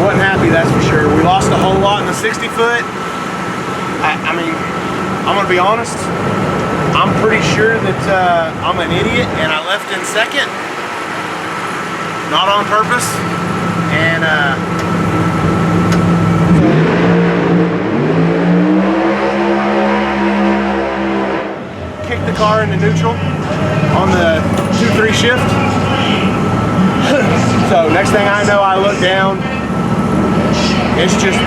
wasn't happy, that's for sure. We lost a whole lot in the 60 foot. I mean, I'm gonna be honest, I'm pretty sure that I'm an idiot and I left in second. Not on purpose. And kicked the car into neutral on the 2-3 shift. So next thing I know, I look down, it's just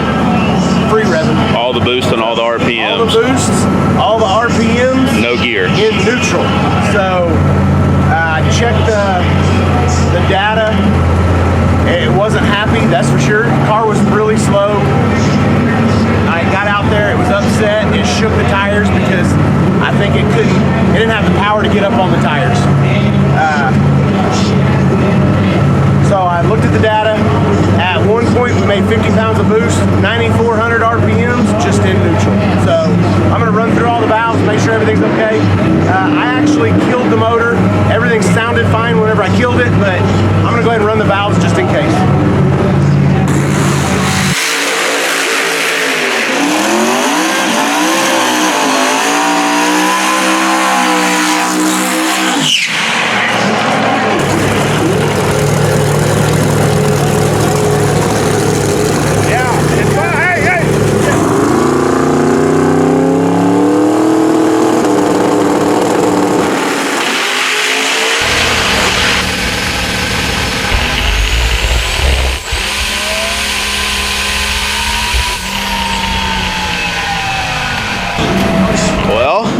free revving. All the boost and all the RPMs. All the boosts, all the RPMs. No gear. In neutral. So I checked the data. It wasn't happy, that's for sure. The car was really slow. I got out there, it was upset. It shook the tires because I think it didn't have the power to get up on the tires. So I looked at the data. At one point, we made 50 pounds of boost, 9,400 RPMs, just in neutral. So I'm gonna run through all the valves, make sure everything's okay. I actually killed the motor. Everything sounded fine whenever I killed it, but I'm gonna go ahead and run the valves just in case.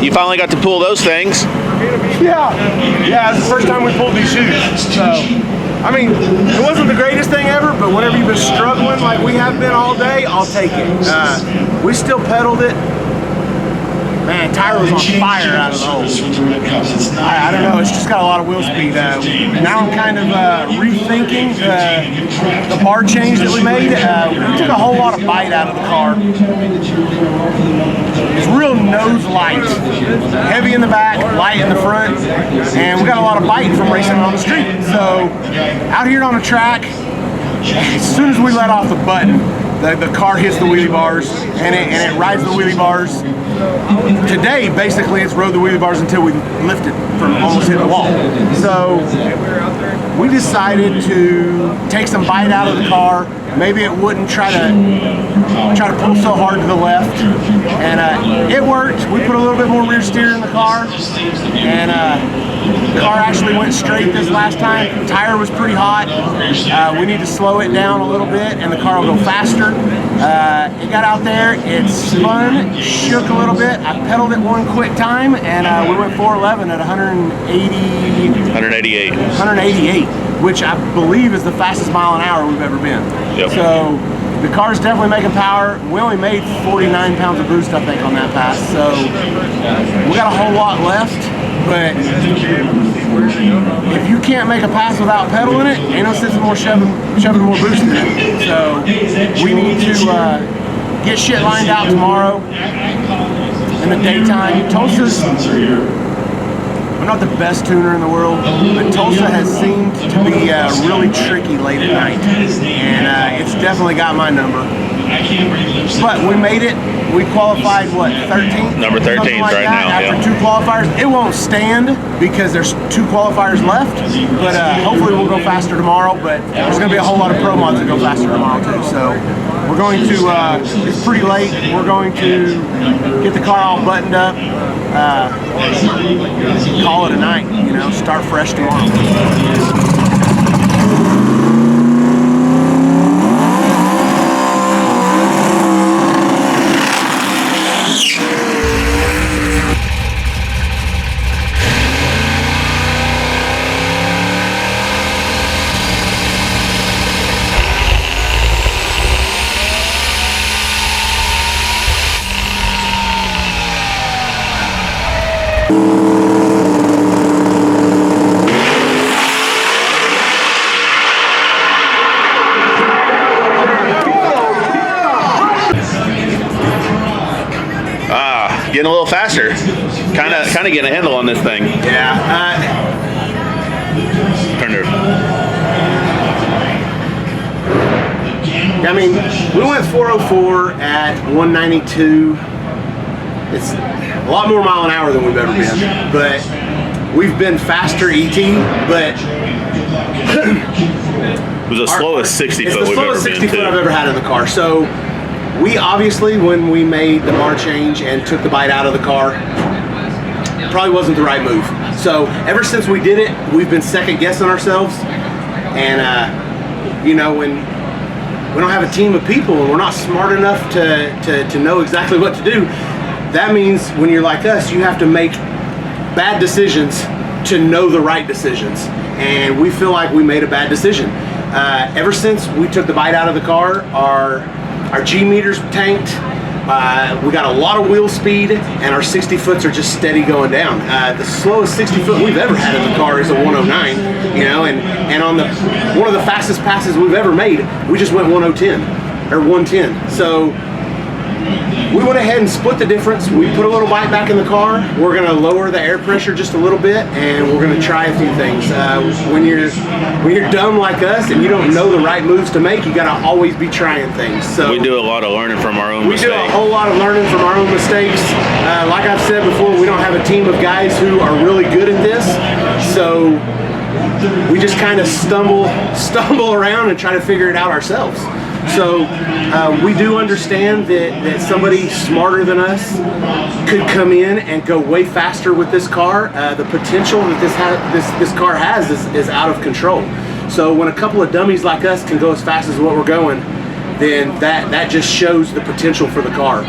You finally got to pull those things. Yeah, it's the first time we pulled these shoes. So, I mean, it wasn't the greatest thing ever, but whenever you've been struggling like we have been all day, I'll take it. We still pedaled it. Man, tire was on fire out of the hole. I don't know, it's just got a lot of wheel speed. Now I'm kind of rethinking the bar change that we made. We took a whole lot of bite out of the car. It's real nose light. Heavy in the back, light in the front. And we got a lot of bite from racing on the street. So, out here on the track, as soon as we let off the button, the car hits the wheelie bars and it rides the wheelie bars. Today, basically, it's rode the wheelie bars until we lifted from almost hitting the wall. So we decided to take some bite out of the car. Maybe it wouldn't try to pull so hard to the left, and it worked. We put a little bit more rear steer in the car, and the car actually went straight this last time. The tire was pretty hot. We need to slow it down a little bit, and the car will go faster. It got out there, it spun, shook a little bit. I pedaled it one quick time, and we went 411 at 188, which I believe is the fastest mile an hour we've ever been. Yep. So the car's definitely making power. We only made 49 pounds of boost, I think, on that pass. So we got a whole lot left, but if you can't make a pass without pedaling it, ain't no sense in more shoving more boost in it. So we need to get shit lined out tomorrow in the daytime. Tulsa's, I'm not the best tuner in the world, but Tulsa has seemed to be really tricky late at night, and it's definitely got my number. But we made it. We qualified, what, 13th? Number 13th like right that, now. after 2 qualifiers. It won't stand because there's 2 qualifiers left, but hopefully we'll go faster tomorrow. But there's going to be a whole lot of pro mods that go faster tomorrow too. So we're going to, it's pretty late, we're going to get the car all buttoned up, call it a night, you know, start fresh tomorrow. Getting a little faster. Kind of getting a handle on this thing. Yeah. Turn it. I mean, we went 404 at 192. It's a lot more mile an hour than we've ever been, but we've been faster ET, but it was the slowest 60 foot it's the slowest 60 foot I've ever had in the car. So we obviously, when we made the bar change and took the bite out of the car, it probably wasn't the right move. So ever since we did it, we've been second guessing ourselves. And you know, when we don't have a team of people and we're not smart enough to know exactly what to do, that means when you're like us, you have to make bad decisions to know the right decisions. And we feel like we made a bad decision. Ever since we took the bite out of the car, our G meters tanked. We got a lot of wheel speed, and our 60 foots are just steady going down. The slowest 60 foot we've ever had in the car is a 109, you know, and on one of the fastest passes we've ever made, we just went 110 or 110. So we went ahead and split the difference. We put a little bite back in the car. We're gonna lower the air pressure just a little bit, and we're gonna try a few things. When you're dumb like us and you don't know the right moves to make, you gotta always be trying things. So we do a lot of learning from our own mistakes. We do a whole lot of learning from our own mistakes. Like I've said before, we don't have a team of guys who are really good at this, so we just kind of stumble around and try to figure it out ourselves. So we do understand that somebody smarter than us could come in and go way faster with this car. The potential that this car has is out of control. So when a couple of dummies like us can go as fast as what we're going, then that just shows the potential for the car.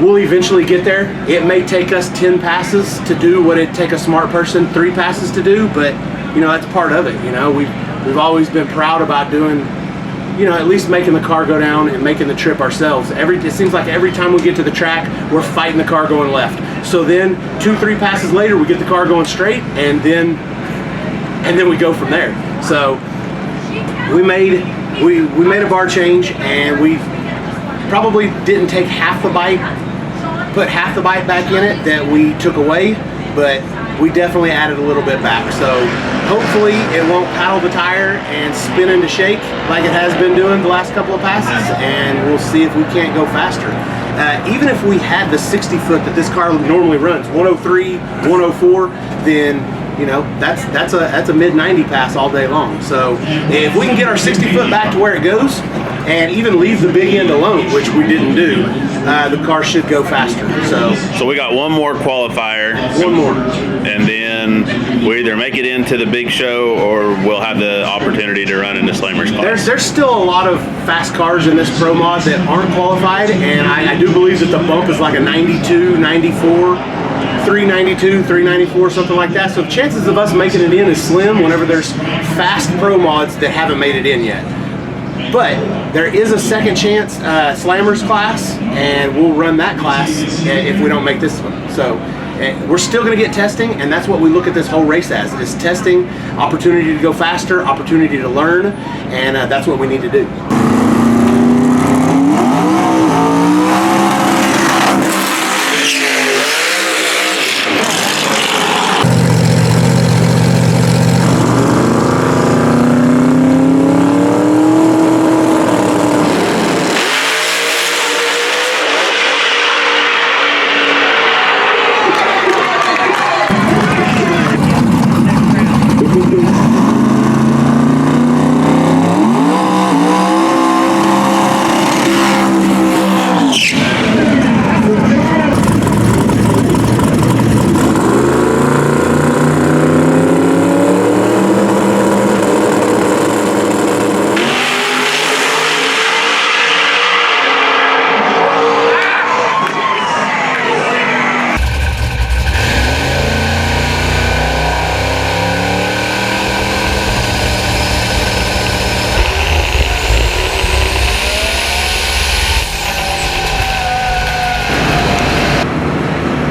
We'll eventually get there. It may take us 10 passes to do what it'd take a smart person 3 passes to do, but you know, that's part of it. You know, we've always been proud about doing, you know, at least making the car go down and making the trip ourselves. It seems like every time we get to the track, we're fighting the car going left. So then 2-3 passes later, we get the car going straight, and then we go from there. So we made a bar change, and we probably didn't take half the bite, put half the bite back in it that we took away, but we definitely added a little bit back. So hopefully it won't paddle the tire and spin into shake like it has been doing the last couple of passes, and we'll see if we can't go faster. Even if we had the 60 foot that this car normally runs, 103, 104, then you know, that's a mid 90 pass all day long. So if we can get our 60 foot back to where it goes and even leave the big end alone, which we didn't do, the car should go faster. So we got one more qualifier. One more. And then we either make it into the big show or we'll have the opportunity to run into Slammers class. There's still a lot of fast cars in this Pro Mod that aren't qualified, and I do believe that the bump is like a 92, 94, 392, 394, something like that. So chances of us making it in is slim whenever there's fast Pro Mods that haven't made it in yet. But there is a second chance Slammers class, and we'll run that class if we don't make this one. So we're still going to get testing, and that's what we look at this whole race as, is testing, opportunity to go faster, opportunity to learn, and that's what we need to do.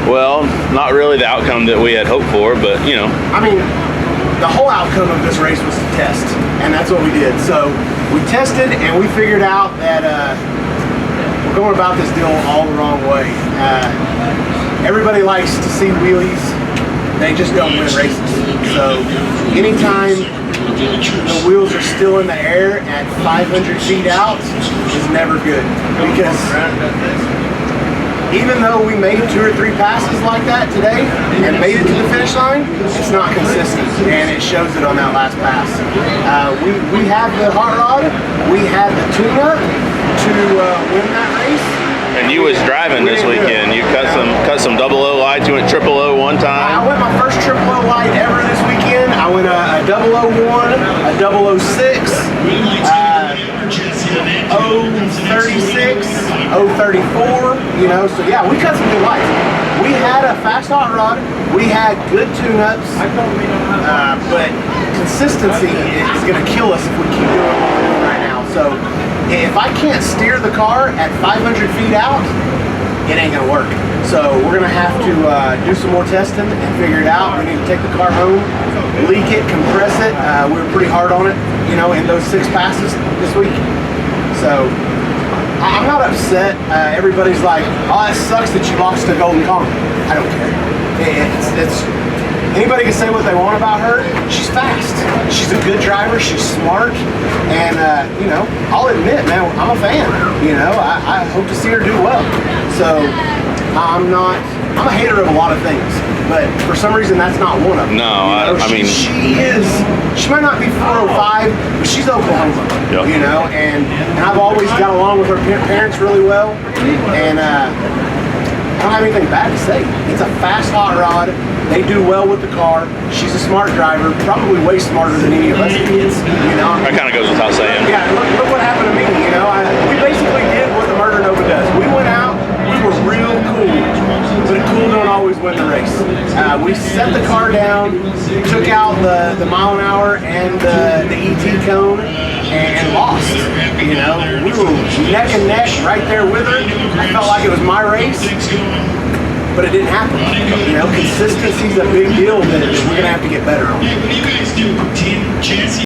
Well, not really the outcome that we had hoped for, but you know. I mean, the whole outcome of this race was to test, and that's what we did. So we tested, and we figured out that we're going about this deal all the wrong way. Everybody likes to see wheelies. They just don't win races. So anytime the wheels are still in the air at 500 feet out is never good, because even though we made 2 or 3 passes like that today and made it to the finish line, it's not consistent, and it shows it on that last pass. We have the hot rod, we had the tune-up to win that race. And you was driving this weekend. You cut some 00 lights. You went 000 one time. I went my first 000 light ever this weekend. I went a 001, a 006, 036, 034, you know, so yeah, we cut some good lights. We had a fast hot rod, we had good tune-ups, but consistency is going to kill us if we keep doing what we're doing right now. So if I can't steer the car at 500 feet out, it ain't going to work. So we're going to have to do some more testing and figure it out. We need to take the car home, leak it, compress it. We were pretty hard on it, you know, in those 6 passes this week. So I'm not upset. Everybody's like, oh, it sucks that you lost to Golden Kong. I don't care. It's anybody can say what they want about her. She's fast. She's a good driver. She's smart. And, you know, I'll admit, man, I'm a fan. You know, I hope to see her do well. So I'm a hater of a lot of things, but for some reason that's not one of them. No, you know, I mean, she might not be 405, but she's Oklahoma. Yep. You know, and I've always got along with her parents really well, and I don't have anything bad to say. It's a fast hot rod. They do well with the car. She's a smart driver, probably way smarter than any of us kids. You know, that kind of goes without saying. Yeah, look what happened to me. You know, we basically did what the Murder Nova does. We went out. We were real cool, but cool don't always win the race. We set the car down, took out the mile an hour and the ET cone, and lost. You know, we were neck and neck right there with her. I felt like it was my race, but it didn't happen. You know, consistency is a big deal that we're gonna have to get better on. What do you guys do? 10 chassis